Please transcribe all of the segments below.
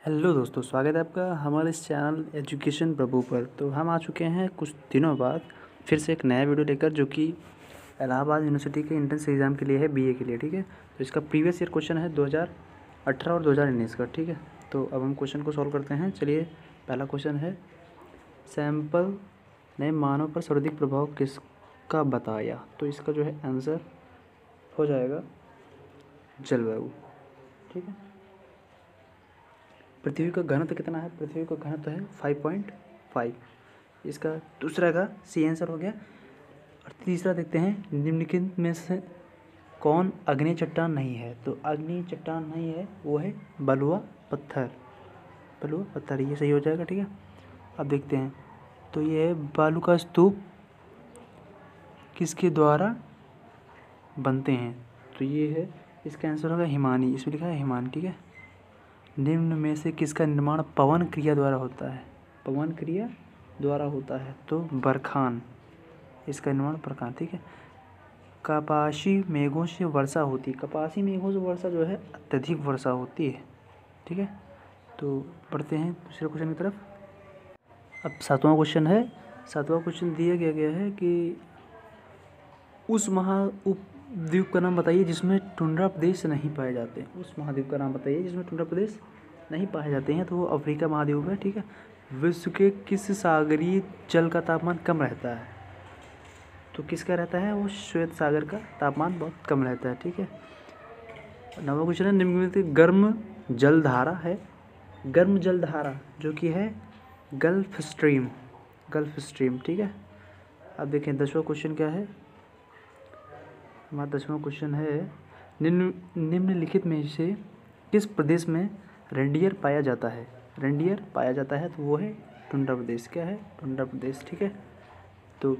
Hello दोस्तों, स्वागत है आपका हमारे इस चैनल एजुकेशन प्रभु पर। तो हम आ चुके हैं कुछ दिनों बाद फिर से एक नया वीडियो लेकर, जो कि इलाहाबाद यूनिवर्सिटी के एंट्रेंस एग्ज़ाम के लिए है, बीए के लिए। ठीक है, तो इसका प्रीवियस ईयर क्वेश्चन है 2018 और 2019 का। ठीक है, तो अब हम क्वेश्चन को सॉल्व करते हैं। चलिए, पहला क्वेश्चन है, सैंपल ने मानव पर सर्वाधिक प्रभाव किसका बताया। तो इसका जो है आंसर हो जाएगा जलवायु। ठीक है, पृथ्वी का घनत्व कितना है? पृथ्वी का घनत्व है 5.5। इसका दूसरा का सी आंसर हो गया। और तीसरा देखते हैं, निम्नलिखित में से कौन अग्नि चट्टान नहीं है। तो अग्नि चट्टान नहीं है, वो है बलुआ पत्थर। बलुआ पत्थर, ये सही हो जाएगा। ठीक है, अब देखते हैं, तो ये है बालू का स्तूप किसके द्वारा बनते हैं। तो ये है, इसका आंसर होगा हिमानी। इसमें लिखा है हिमानी। ठीक है, निम्न में से किसका निर्माण पवन क्रिया द्वारा होता है। पवन क्रिया द्वारा होता है, तो बरखान, इसका निर्माण बरखान। ठीक है, कपासी मेघों से वर्षा होती है। कपासी मेघों से वर्षा जो है अत्यधिक वर्षा होती है। ठीक है, तो बढ़ते हैं दूसरे क्वेश्चन की तरफ। अब सातवां क्वेश्चन है। सातवां क्वेश्चन दिया गया है कि उस उपद्वीप का नाम बताइए जिसमें टुंड्रा प्रदेश नहीं पाए जाते। उस महाद्वीप का नाम बताइए जिसमें टुंड्रा प्रदेश नहीं पाए जाते हैं। तो वो अफ्रीका महाद्वीप है। ठीक है, विश्व के किस सागरीय जल का तापमान कम रहता है। तो किसका रहता है? वो श्वेत सागर का तापमान बहुत कम रहता है। ठीक है, नवा क्वेश्चन है, निम्न में से गर्म जलधारा है। गर्म जलधारा जो कि है गल्फ स्ट्रीम। Gulf stream. ठीक है, अब देखें 10वां क्वेश्चन क्या है। हमारा 10वां क्वेश्चन है, निम्नलिखित में से किस प्रदेश में रेंडियर पाया जाता है। रेंडियर पाया जाता है, तो वो है टुंड्रा प्रदेश। क्या है? टुंड्रा प्रदेश। ठीक है, तो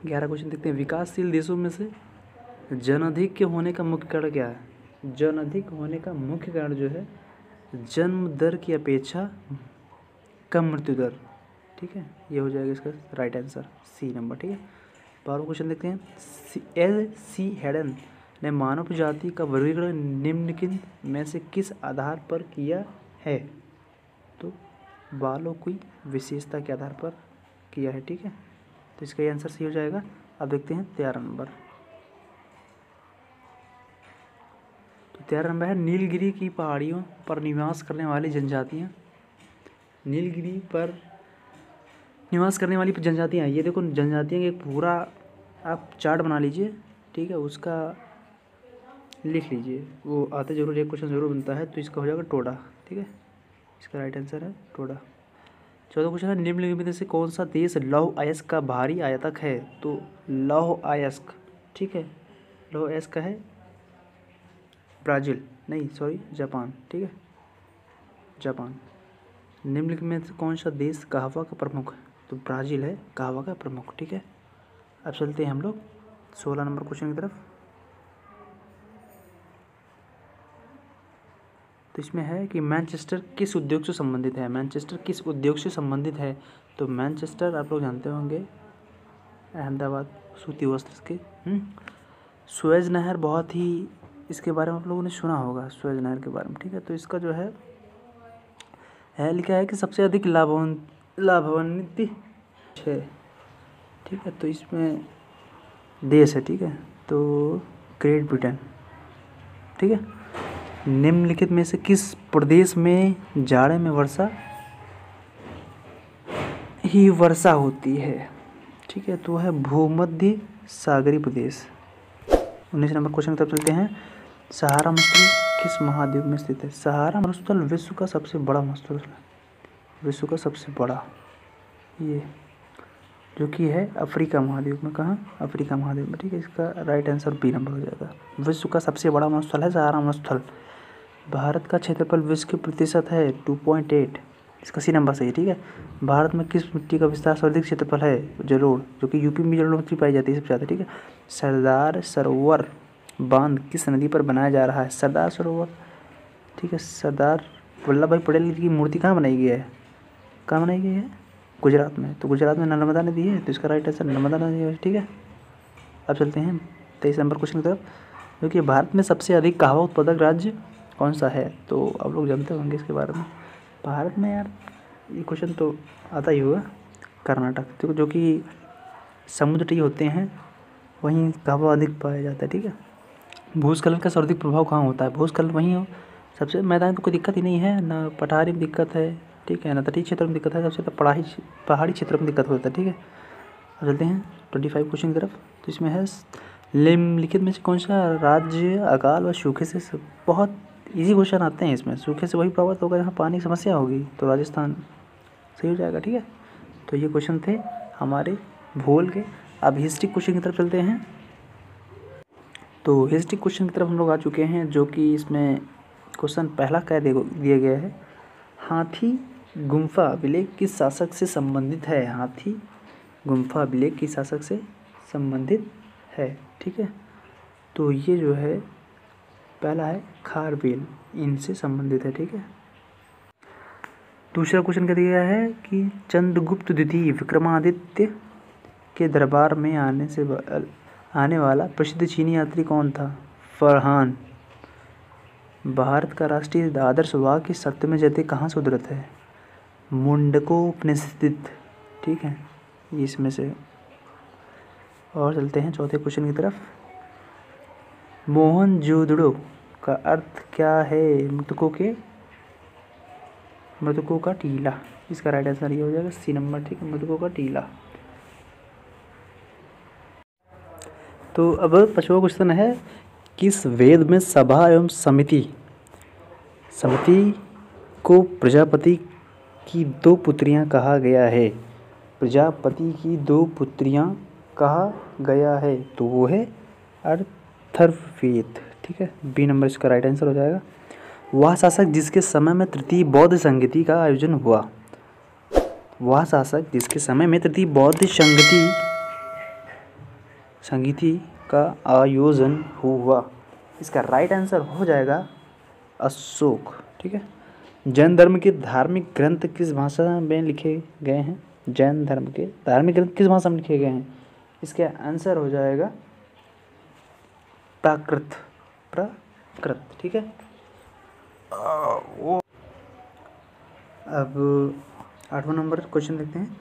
11 क्वेश्चन देखते हैं, विकासशील देशों में से जनअधिक होने का मुख्य कारण क्या है। जनअधिक होने का मुख्य कारण जो है जन्म दर की अपेक्षा कम मृत्यु दर। ठीक है, ये हो जाएगा इसका राइट आंसर, सी नंबर। ठीक है, 12वां क्वेश्चन देखते हैं, L.C. हेडन ने मानव जाति का वर्गीकरण निम्नलिखित में से किस आधार पर किया है। तो बालों की विशेषता के आधार पर किया है। ठीक है, तो इसका आंसर सही हो जाएगा। अब देखते हैं 13 नंबर। तो 13 नंबर है, नीलगिरी की पहाड़ियों पर निवास करने वाली जनजातियाँ। नीलगिरी पर निवास करने वाली जनजातियाँ, ये देखो जनजातियाँ के पूरा आप चार्ट बना लीजिए। ठीक है, उसका लिख लीजिए, वो आते जरूर, एक क्वेश्चन जरूर बनता है। तो इसका हो जाएगा टोडा। ठीक है, इसका राइट आंसर है टोडा। 14वां क्वेश्चन है, निम्नलिखित में से कौन सा देश लौह अयस्क का भारी आयातक है। तो लौह अयस्क, ठीक है, लौह अयस्क का है ब्राज़ील, नहीं सॉरी जापान। ठीक है, जापान। निम्नलिखित में से कौन सा देश कहवा का प्रमुख है। तो ब्राज़ील है कहवा का प्रमुख। ठीक है, अब चलते हैं हम लोग 16 नंबर क्वेश्चन की तरफ। तो इसमें है कि मैनचेस्टर किस उद्योग से संबंधित है। मैनचेस्टर किस उद्योग से संबंधित है। तो मैनचेस्टर आप लोग जानते होंगे, अहमदाबाद सूती वस्त्र के। सुएज नहर, बहुत ही इसके बारे में आप लोगों ने सुना होगा, सुएज नहर के बारे में। ठीक है, तो इसका जो है लिखा है कि सबसे अधिक लाभान्वित है। ठीक है, तो इसमें देश है। ठीक है, तो ग्रेट ब्रिटेन। ठीक है, निम्नलिखित में से किस प्रदेश में जाड़े में वर्षा ही वर्षा होती है। ठीक है, तो है भूमध्य सागरीय प्रदेश। 19 नंबर क्वेश्चन की तरफ चलते हैं, सहारा मरुस्थल किस महाद्वीप में स्थित है। सहारा मरुस्थल विश्व का सबसे बड़ा मरुस्थल है। विश्व का सबसे बड़ा, ये जो कि है अफ्रीका महाद्वीप में। कहाँ? अफ्रीका महाद्वीप में। ठीक है, इसका राइट आंसर बी नंबर हो जाएगा। विश्व का सबसे बड़ा मरुस्थल है सहारा मरुस्थल। भारत का क्षेत्रफल विश्व के प्रतिशत है 2.8, इसका सी नंबर सही है। ठीक है, भारत में किस मिट्टी का विस्तार सर्वाधिक क्षेत्रफल है। जलोढ़, जो कि यूपी में जलोढ़ मिट्टी पाई जाती है सबसे ज़्यादा। ठीक है, सरदार सरोवर बांध किस नदी पर बनाया जा रहा है। सरदार सरोवर, ठीक है, सरदार वल्लभ भाई पटेल की मूर्ति कहाँ बनाई गई है। कहाँ बनाई गई है? गुजरात में। तो गुजरात में नर्मदा नदी है, तो इसका राइट आंसर नर्मदा नदी है। ठीक है, अब चलते हैं 23 नंबर क्वेश्चन की तरफ, जो कि भारत में सबसे अधिक कहवा उत्पादक राज्य कौन सा है। तो आप लोग जानते होंगे इसके बारे में। भारत में यार ये क्वेश्चन तो आता ही होगा। कर्नाटक, तो जो कि समुद्र तटीय होते हैं वहीं हवा अधिक पाया जाता है, ठीक है। भूस्खलन का सर्वाधिक प्रभाव कहाँ होता है? भूस्खलन वहीं हो सबसे, मैदान तो कोई दिक्कत ही नहीं है ना, पठारी में दिक्कत है, ठीक है ना, तटीय क्षेत्र में दिक्कत है, सबसे तो पहाड़ी क्षेत्र में दिक्कत होता है, ठीक है। अब चलते हैं 25 क्वेश्चन की तरफ। तो इसमें है निम्नलिखित में से कौन सा राज्य अकाल व सूखे से बहुत इजी क्वेश्चन आते हैं इसमें। सूखे से वही प्रभावित होगा जहाँ पानी की समस्या होगी, तो राजस्थान सही हो जाएगा, ठीक है। तो ये क्वेश्चन थे हमारे भूगोल के। अब हिस्ट्री क्वेश्चन की तरफ चलते हैं। तो हिस्ट्री क्वेश्चन की तरफ हम लोग आ चुके हैं, जो कि इसमें क्वेश्चन पहला क्या दिया गया है, हाथी गुम्फा अभिलेख किस शासक से संबंधित है? हाथी गुम्फा अभिलेख किस शासक से संबंधित है, ठीक है। तो ये जो है पहला है खारवेल, इनसे संबंधित है, ठीक है। दूसरा क्वेश्चन क्या दिया है कि चंद्रगुप्त द्वितीय विक्रमादित्य के दरबार में आने वाला प्रसिद्ध चीनी यात्री कौन था? फरहान। भारत का राष्ट्रीय आदर्श वाक्य की सत्य में जयते कहाँ से उद्धृत है? मुंडकोपनिषद, ठीक है, इसमें से। और चलते हैं चौथे क्वेश्चन की तरफ। मोहनजोदड़ो का अर्थ क्या है? मृतकों का टीला। इसका राइट आंसर ये हो जाएगा सी नंबर, ठीक है, मृतकों का टीला। तो अब 5वां क्वेश्चन है, किस वेद में सभा एवं समिति को प्रजापति की 2 पुत्रियां कहा गया है? प्रजापति की 2 पुत्रियां कहा गया है, तो वो है अथर्ववेद, ठीक है, बी नंबर इसका राइट आंसर हो जाएगा। वह शासक जिसके समय में तृतीय बौद्ध संगति का आयोजन हुआ। वह शासक जिसके समय में तृतीय बौद्ध संगति का आयोजन हुआ, इसका राइट आंसर हो जाएगा अशोक, ठीक है। जैन धर्म के धार्मिक ग्रंथ किस भाषा में लिखे गए हैं? जैन धर्म के धार्मिक ग्रंथ किस भाषा में लिखे गए हैं? इसका आंसर हो जाएगा प्राकृत, ठीक है। अब 8वां नंबर क्वेश्चन देखते हैं।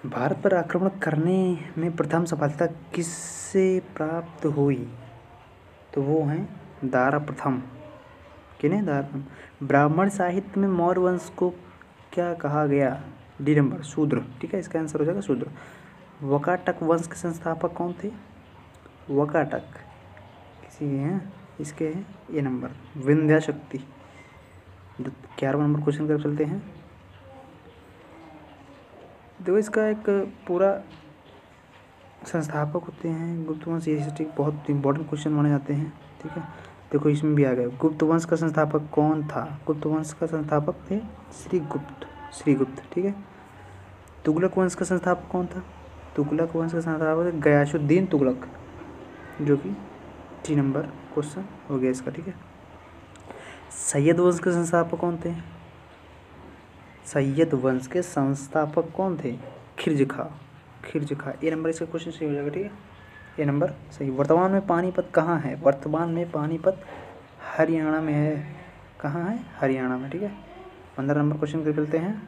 भारत पर आक्रमण करने में प्रथम सफलता किससे प्राप्त हुई? तो वो हैं दारा प्रथम, किन्हें? दारा प्रथम। ब्राह्मण साहित्य में मौर्य वंश को क्या कहा गया? डी नंबर शूद्र, ठीक है, इसका आंसर हो जाएगा शूद्र। वकाटक वंश के संस्थापक कौन थे? वकाटक किसी हैं, इसके हैं ए नंबर विंध्याशक्ति। 11वां नंबर क्वेश्चन की तरफ चलते हैं। देखो इसका एक पूरा संस्थापक होते हैं गुप्त वंश, ये बहुत इंपॉर्टेंट क्वेश्चन माने जाते हैं, ठीक है। देखो इसमें भी आ गया, गुप्त वंश का संस्थापक कौन था? गुप्त वंश का संस्थापक थे श्रीगुप्त, ठीक है। तुगलक वंश का संस्थापक कौन था? तुगलक वंश का संस्थापक गयासुद्दीन तुगलक, जो कि 3 नंबर क्वेश्चन हो गया इसका, ठीक है। सैयद वंश के संस्थापक कौन थे? सैयद वंश के संस्थापक कौन थे? खिलजी खा, ए नंबर इसका क्वेश्चन सही हो जाएगा, ठीक है, ए नंबर सही। वर्तमान में पानीपत कहाँ है? वर्तमान में पानीपत हरियाणा में है। कहाँ है? हरियाणा में, ठीक है। 15 नंबर क्वेश्चन कर चलते हैं।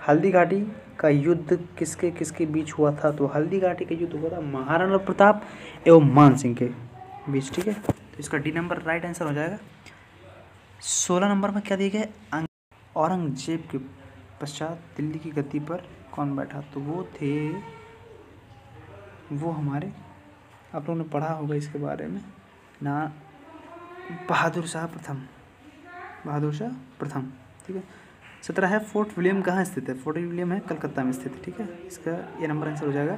हल्दी घाटी का युद्ध किसके बीच हुआ था? तो हल्दी घाटी का युद्ध हुआ था महाराणा प्रताप एवं मान सिंह के बीच, ठीक है। तो इसका डी नंबर राइट आंसर हो जाएगा। 16 नंबर में क्या दिया गया? औरंगजेब के पश्चात दिल्ली की गद्दी पर कौन बैठा? तो वो हमारे, आप लोगों ने पढ़ा होगा इसके बारे में ना, बहादुर शाह प्रथम, ठीक है। 17 है, फोर्ट विलियम कहाँ स्थित है? फोर्ट विलियम है कलकत्ता में स्थित है, ठीक है, इसका ये नंबर आंसर हो जाएगा।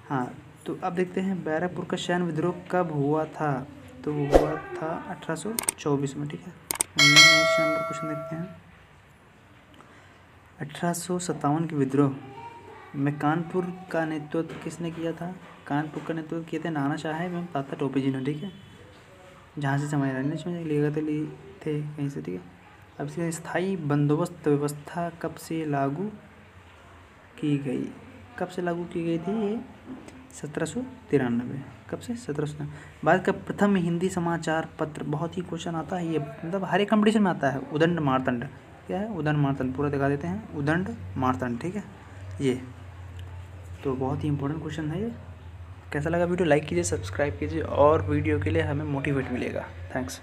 हाँ, तो अब देखते हैं बैरकपुर का सैन्य विद्रोह कब हुआ था? तो वो हुआ था 1824 में, ठीक है। 19 नंबर क्वेश्चन देखते हैं। 1857 के विद्रोह में कानपुर का नेतृत्व किसने किया था? कानपुर का नेतृत्व किए थे नाना साहेब एवं तात्या टोपे जी ने, ठीक है। झांसी समाज लिए थे कहीं से, ठीक है। अब इसकी स्थायी बंदोबस्त व्यवस्था कब से लागू की गई? थी ये 1793। कब से? 1793। भारत का प्रथम हिंदी समाचार पत्र, बहुत ही क्वेश्चन आता है ये, मतलब हर एक कंपटीशन में आता है, उदंड मार्तंड, क्या है, उदंड मारतंड, पूरा दिखा देते हैं, उदंड मारतंड, ठीक है। ये तो बहुत ही इंपॉर्टेंट क्वेश्चन है ये। कैसा लगा वीडियो, लाइक कीजिए, सब्सक्राइब कीजिए, और वीडियो के लिए हमें मोटिवेट मिलेगा। थैंक्स।